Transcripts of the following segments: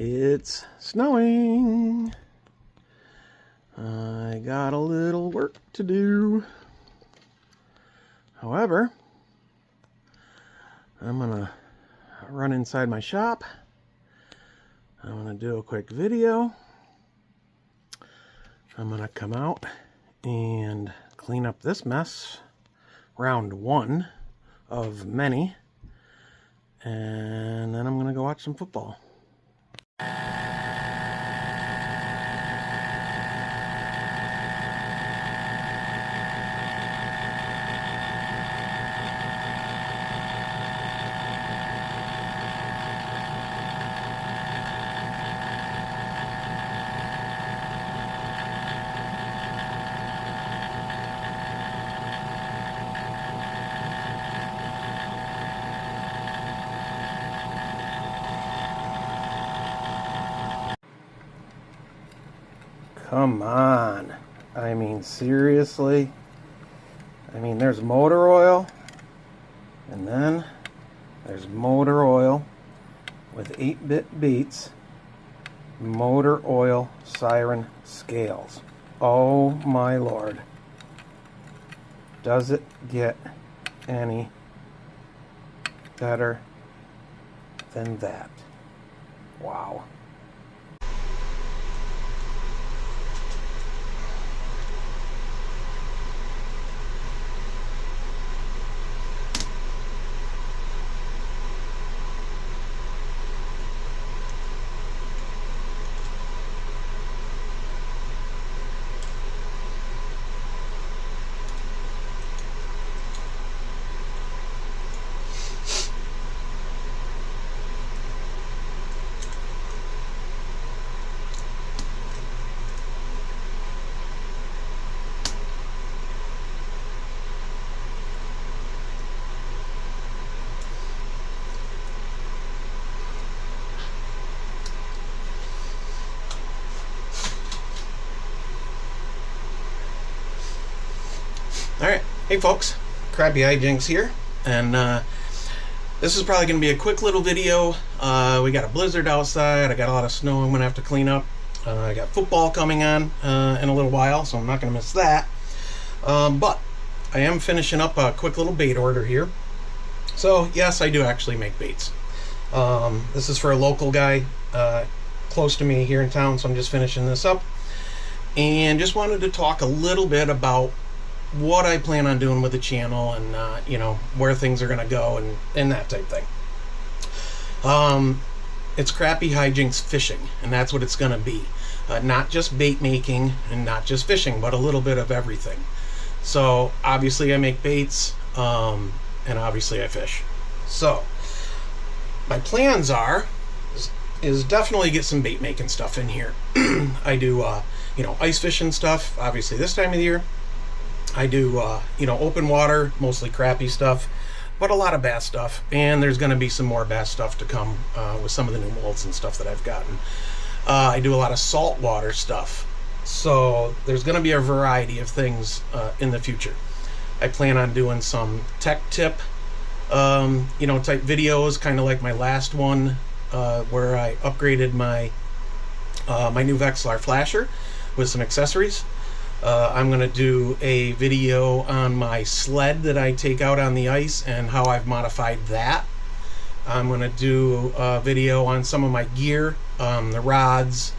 It's snowing. I got a little work to do. However, I'm gonna run inside my shop. I'm gonna do a quick video. I'm gonna come out and clean up this mess. Round one of many. And then I'm gonna go watch some football. Come on. I mean, seriously? I mean, there's motor oil, and then there's motor oil with 8-bit beats, motor oil siren scales. Oh my lord. Does it get any better than that? Wow. Alright, hey folks, Crappy Hijinks here, and this is probably going to be a quick little video. We got a blizzard outside, I got a lot of snow I'm going to have to clean up. I got football coming on in a little while, so I'm not going to miss that. But I am finishing up a quick little bait order here. So yes, I do actually make baits. This is for a local guy close to me here in town, so I'm just finishing this up. And just wanted to talk a little bit about what I plan on doing with the channel, and you know, where things are gonna go, and that type thing. It's Crappy Hijinks Fishing, and that's what it's gonna be. Not just bait making and not just fishing, but a little bit of everything. So obviously I make baits, and obviously I fish. So my plans are is definitely get some bait making stuff in here. I do you know, ice fishing stuff, obviously this time of the year. I do, you know, open water, mostly crappie stuff, but a lot of bass stuff. And there's going to be some more bass stuff to come with some of the new molds and stuff that I've gotten. I do a lot of saltwater stuff. So there's going to be a variety of things in the future. I plan on doing some tech tip, you know, type videos, kind of like my last one, where I upgraded my, my new Vexilar flasher with some accessories. I'm going to do a video on my sled that I take out on the ice and how I've modified that. I'm going to do a video on some of my gear, the rods,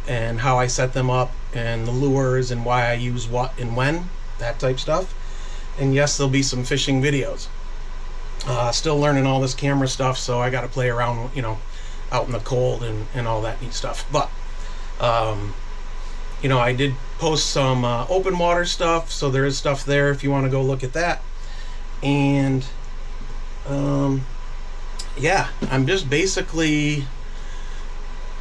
and how I set them up, and the lures, and why I use what and when, that type stuff. And yes, there'll be some fishing videos. Still learning all this camera stuff, so I got to play around, you know, out in the cold and all that neat stuff. But you know, I did post some open water stuff, so there is stuff there if you want to go look at that. And yeah, I'm just basically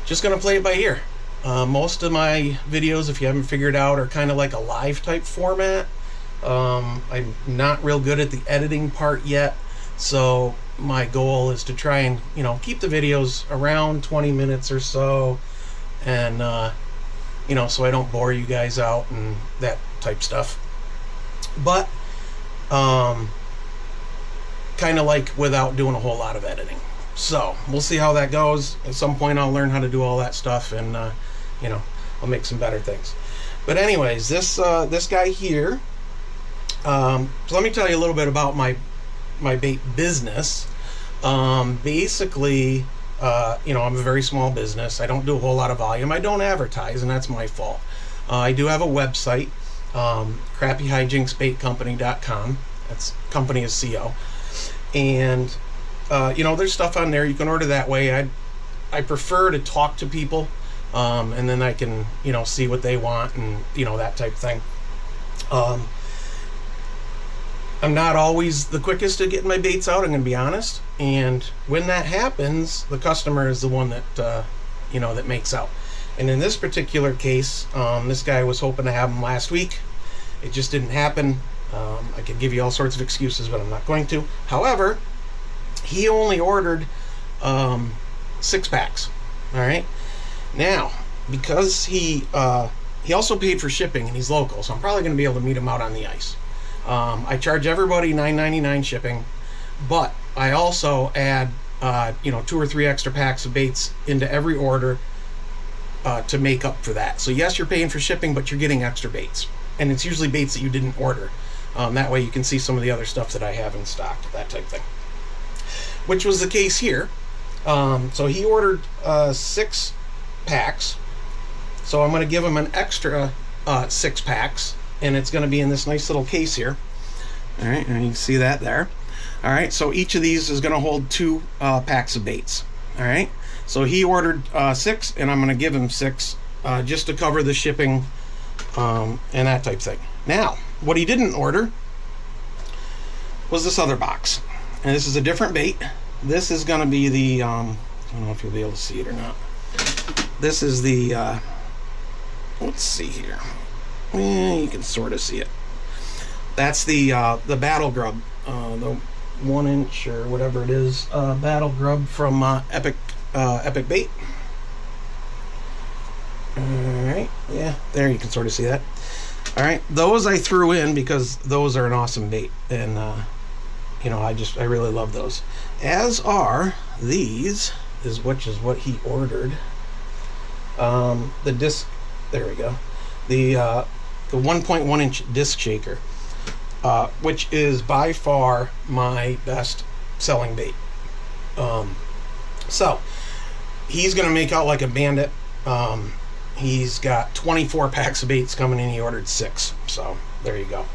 just gonna play it by ear. Most of my videos, if you haven't figured out, are kind of like a live type format. I'm not real good at the editing part yet, so my goal is to try and, you know, keep the videos around 20 minutes or so, and you know, so I don't bore you guys out and that type stuff. But kind of like without doing a whole lot of editing. So we'll see how that goes. At some point I'll learn how to do all that stuff, and you know, I'll make some better things. But anyways, this guy here, so let me tell you a little bit about my bait business. Basically, you know, I'm a very small business. I don't do a whole lot of volume. I don't advertise, and that's my fault. I do have a website, crappyhijinksbaitcompany.com. That's company is CO. And you know, there's stuff on there you can order that way. I prefer to talk to people, and then I can, you know, see what they want, and you know, that type of thing. I'm not always the quickest at getting my baits out, I'm going to be honest. And when that happens, the customer is the one that you know, that makes out. And in this particular case, this guy was hoping to have them last week. It just didn't happen. I could give you all sorts of excuses, but I'm not going to. However, he only ordered 6 packs. All right. Now, because he also paid for shipping, and he's local, so I'm probably going to be able to meet him out on the ice. I charge everybody $9.99 shipping, but I also add you know, 2 or 3 extra packs of baits into every order to make up for that. So yes, you're paying for shipping, but you're getting extra baits, and it's usually baits that you didn't order. That way you can see some of the other stuff that I have in stock, that type of thing, which was the case here. So he ordered 6 packs, so I'm going to give him an extra 6 packs, and it's going to be in this nice little case here. All right, and you can see that there. All right, so each of these is going to hold 2 packs of baits. All right, so he ordered 6, and I'm going to give him 6 just to cover the shipping and that type of thing. Now, what he didn't order was this other box, and this is a different bait. This is going to be the I don't know if you'll be able to see it or not. This is the let's see here. Yeah, you can sort of see it. That's the Battle Grub, the 1-inch or whatever it is, Battle Grub from Epic Bait. All right, yeah, there you can sort of see that. All right, those I threw in because those are an awesome bait, and you know, I really love those. As are these, which is what he ordered. The disc, there we go. The 1.1-inch disc shaker, which is by far my best selling bait. So he's gonna make out like a bandit. He's got 24 packs of baits coming in. He ordered 6, so there you go.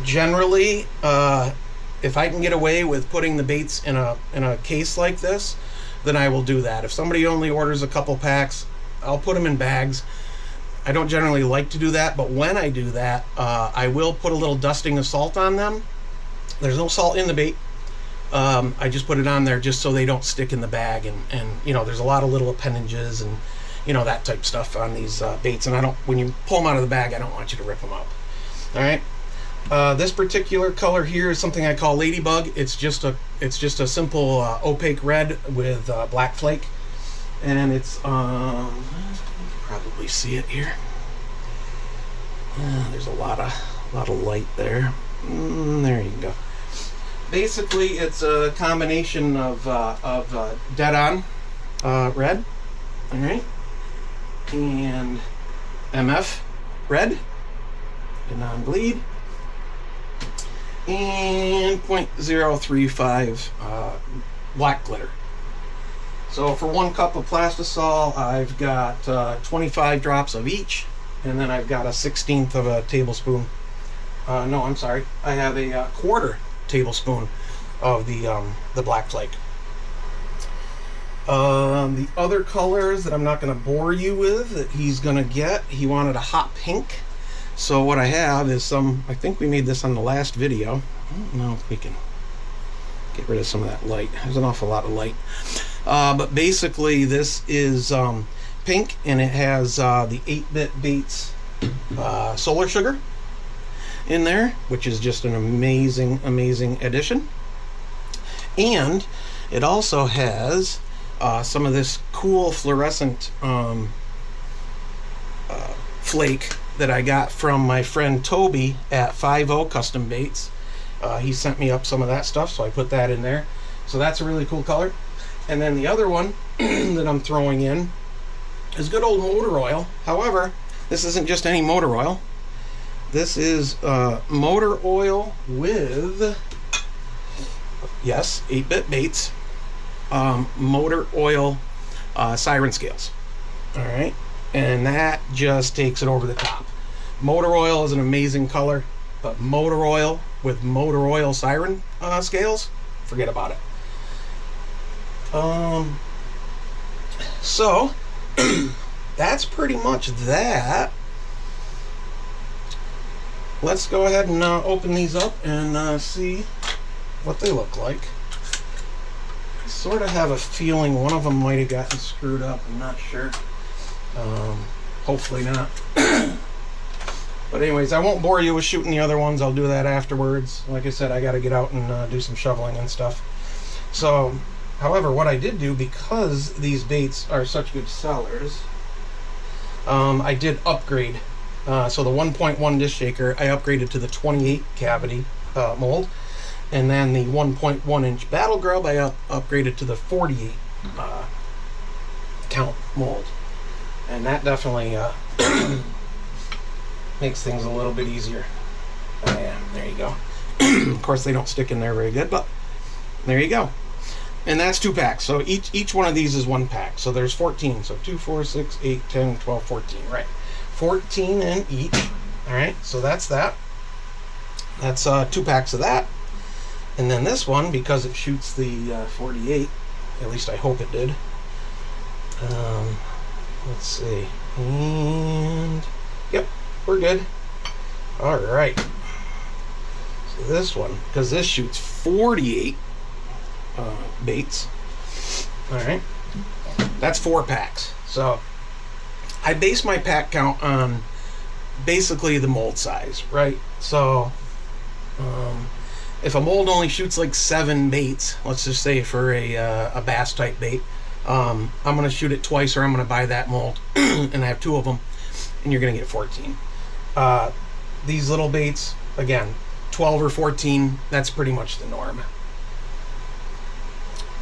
Generally, if I can get away with putting the baits in a case like this, then I will do that. If somebody only orders a couple packs, I'll put them in bags. I don't generally like to do that, but when I do that, I will put a little dusting of salt on them. There's no salt in the bait. I just put it on there just so they don't stick in the bag, and you know, there's a lot of little appendages and you know, that type of stuff on these baits, and when you pull them out of the bag, I don't want you to rip them up. All right. This particular color here is something I call Ladybug. It's just a simple opaque red with black flake, and it's you can probably see it here. There's a lot of light there. There you go. Basically, it's a combination of Dead On red, all right, and MF red, and non-bleed, and 0.035 black glitter. So for 1 cup of Plastisol, I've got 25 drops of each, and then I've got a 1/16 of a tablespoon. No, I'm sorry. I have a quarter tablespoon of the black flake. The other colors that I'm not going to bore you with that he's going to get, he wanted a hot pink. So what I have is I think we made this on the last video. I don't know if we can get rid of some of that light. There's an awful lot of light. But basically this is pink, and it has the 8-Bit Baits Solar Sugar in there, which is just an amazing addition. And it also has some of this cool fluorescent flake that I got from my friend Toby at 5-0 Custom Baits, He sent me up some of that stuff, so I put that in there. So that's a really cool color. And then the other one that I'm throwing in is good old motor oil. However, this isn't just any motor oil. This is motor oil with, yes, 8-bit baits, motor oil siren scales. All right, and that just takes it over the top. Motor oil is an amazing color, but motor oil with motor oil siren scales, forget about it. So that's pretty much that. Let's go ahead and open these up and see what they look like. I sort of have a feeling one of them might have gotten screwed up. I'm not sure. Hopefully not. But anyways, I won't bore you with shooting the other ones. I'll do that afterwards. Like I said, I got to get out and do some shoveling and stuff. So, however, what I did do, because these baits are such good sellers, I did upgrade. So the 1.1 disc shaker, I upgraded to the 28 cavity mold. And then the 1.1 inch battle grub, I upgraded to the 48 count mold. And that definitely makes things a little bit easier. Oh yeah, there you go. Of course they don't stick in there very good, but there you go. And that's 2 packs. So each one of these is 1 pack. So there's 14. So 2, 4, 6, 8, 10, 12, 14. Right. 14 in each. All right. So that's that. That's 2 packs of that. And then this one, because it shoots the 48, at least I hope it did. Let's see. And yep, we're good. All right. So this one, because this shoots 48 baits. All right. That's 4 packs. So I base my pack count on basically the mold size, right? So if a mold only shoots like 7 baits, let's just say for a bass type bait, I'm going to shoot it twice, or I'm going to buy that mold and I have 2 of them, and you're going to get 14. These little baits, again, 12 or 14, that's pretty much the norm.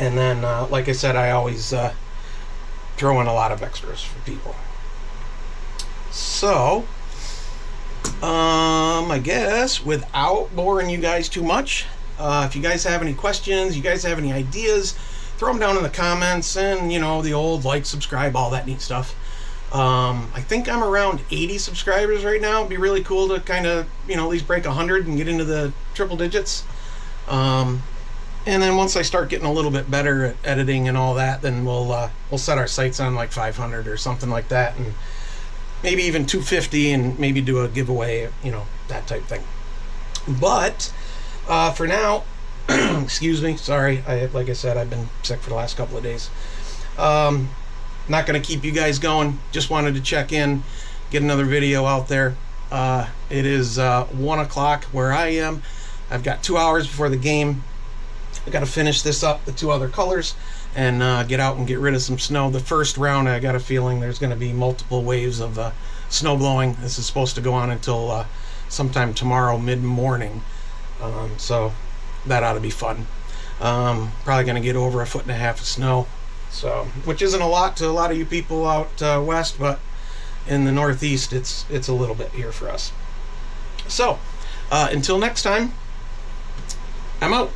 And then, like I said, I always throw in a lot of extras for people. So, I guess without boring you guys too much, if you guys have any questions, you guys have any ideas, throw them down in the comments, and you know, the old like, subscribe, all that neat stuff. I think I'm around 80 subscribers right now. It'd be really cool to kind of, you know, at least break 100 and get into the triple digits. And then once I start getting a little bit better at editing and all that, then we'll set our sights on like 500 or something like that, and maybe even 250, and maybe do a giveaway, you know, that type thing. But for now, excuse me, sorry, like I said, I've been sick for the last couple of days. Not going to keep you guys going. Just wanted to check in, get another video out there. It is 1 o'clock where I am. I've got 2 hours before the game. I got to finish this up, the 2 other colors, and get out and get rid of some snow. The first round, I got a feeling there's going to be multiple waves of snow blowing. This is supposed to go on until sometime tomorrow mid-morning, so that ought to be fun. Probably going to get over 1.5 feet of snow, so which isn't a lot to a lot of you people out west, but in the Northeast, it's a little bit here for us. So until next time, I'm out.